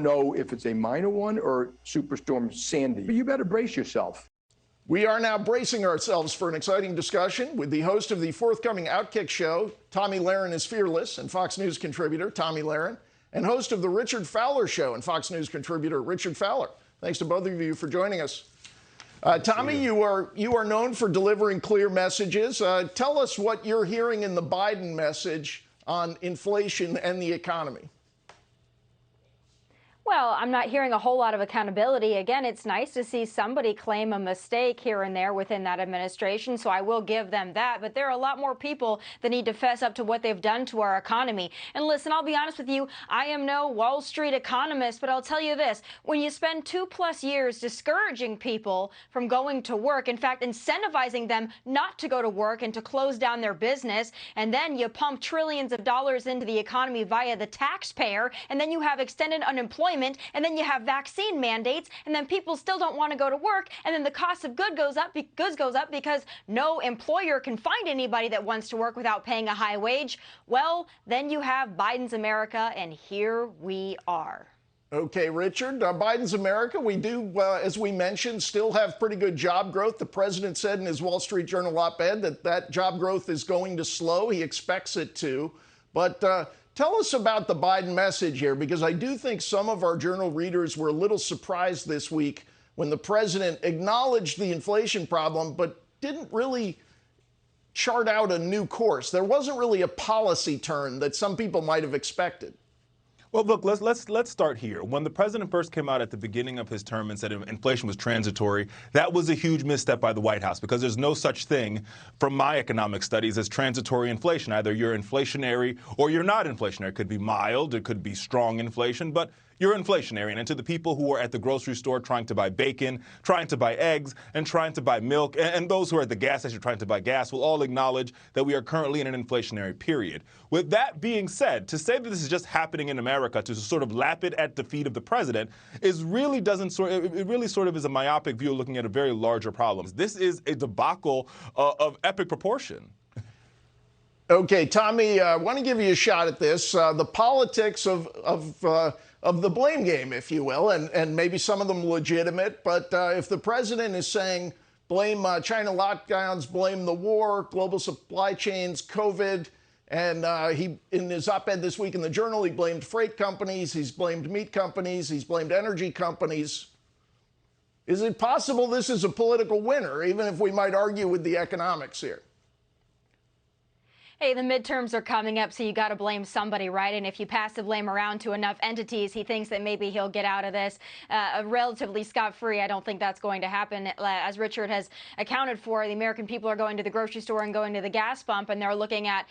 don't know if it's a minor one or Superstorm Sandy, but you better brace yourself. We are now bracing ourselves for an exciting discussion with the host of the forthcoming Outkick show, Tomi Lahren is Fearless, and Fox News contributor Tomi Lahren, and host of the Richard Fowler show and Fox News contributor Richard Fowler. Thanks to both of you for joining us. Tomi, you are known for delivering clear messages. Tell us what you're hearing in the Biden message on inflation and the economy. Well, I'm not hearing a whole lot of accountability. Again, it's nice to see somebody claim a mistake here and there within that administration, so I will give them that. But there are a lot more people that need to fess up to what they've done to our economy. And listen, I'll be honest with you, I am no Wall Street economist, but I'll tell you this. When you spend 2+ years discouraging people from going to work, in fact, incentivizing them not to go to work and to close down their business, and then you pump trillions of dollars into the economy via the taxpayer, and then you have extended unemployment, and then you have vaccine mandates, and then people still don't want to go to work, and then the cost of goods goes up because no employer can find anybody that wants to work without paying a high wage. Well, then you have Biden's America, and here we are. Okay, Richard, Biden's America, we do, as we mentioned, still have pretty good job growth. The president said in his Wall Street Journal op-ed that job growth is going to slow. He expects it to. But tell us about the Biden message here, because I do think some of our Journal readers were a little surprised this week when the president acknowledged the inflation problem, but didn't really chart out a new course. There wasn't really a policy turn that some people might have expected. Well, look, let's start here. When the president first came out at the beginning of his term and said inflation was transitory, that was a huge misstep by the White House, because there's no such thing from my economic studies as transitory inflation. Either you're inflationary or you're not inflationary. It could be mild, it could be strong inflation, but you're inflationary. And to the people who are at the grocery store trying to buy bacon, trying to buy eggs, and trying to buy milk, and those who are at the gas station trying to buy gas will all acknowledge that we are currently in an inflationary period. With that being said, to say that this is just happening in America, to sort of lap it at the feet of the president, it really sort of is a myopic view looking at a very larger problem. This is a debacle of epic proportion. Okay, Tomi, I want to give you a shot at this. The politics of the blame game, if you will, and maybe some of them legitimate. But if the president is saying blame China lockdowns, blame the war, global supply chains, COVID, and he, in his op-ed this week in the Journal, he blamed freight companies, he's blamed meat companies, he's blamed energy companies. Is it possible this is a political winner, even if we might argue with the economics here? Hey, the midterms are coming up, so you got to blame somebody, right? And if you pass the blame around to enough entities, he thinks that maybe he'll get out of this relatively scot-free. I don't think that's going to happen. As Richard has accounted for, the American people are going to the grocery store and going to the gas pump, and they're looking at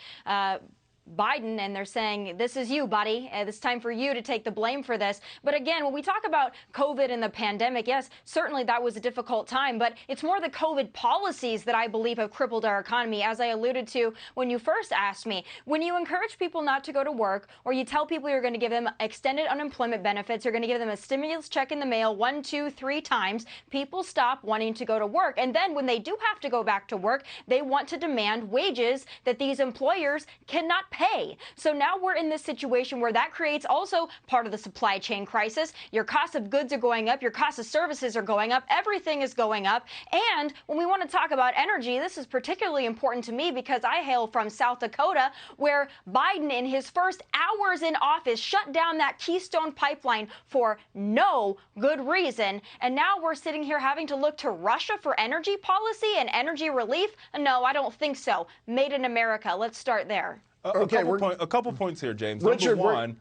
Biden, and they're saying, this is you, buddy. It's time for you to take the blame for this. But again, when we talk about COVID and the pandemic, yes, certainly that was a difficult time, but it's more the COVID policies that I believe have crippled our economy. As I alluded to when you first asked me, when you encourage people not to go to work, or you tell people you're going to give them extended unemployment benefits, you're going to give them a stimulus check in the mail 1, 2, 3 times, people stop wanting to go to work. And then when they do have to go back to work, they want to demand wages that these employers cannot pay. So now we're in this situation where that creates also part of the supply chain crisis. Your cost of goods are going up, your cost of services are going up, everything is going up. And when we want to talk about energy, this is particularly important to me because I hail from South Dakota, where Biden in his first hours in office shut down that Keystone pipeline for no good reason. And now we're sitting here having to look to Russia for energy policy and energy relief? No, I don't think so. Made in America. Let's start there. Okay, a couple points here, James. Richard, Number one,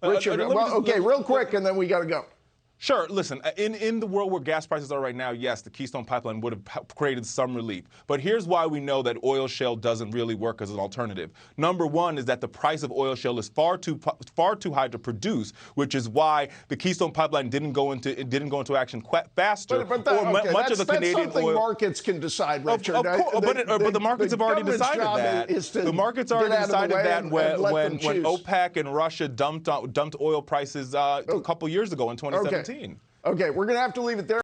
Richard, real quick, and then we got to go. Sure. Listen, in the world where gas prices are right now, yes, the Keystone Pipeline would have created some relief. But here's why we know that oil shale doesn't really work as an alternative. Number one is that the price of oil shale is far too high to produce, which is why the Keystone Pipeline didn't go into action faster. But much of the Canadian oil markets can decide, Richard. But the markets have already decided that. The markets already decided that when OPEC and Russia dumped oil prices a couple years ago in 2017. Okay, we're going to have to leave it there.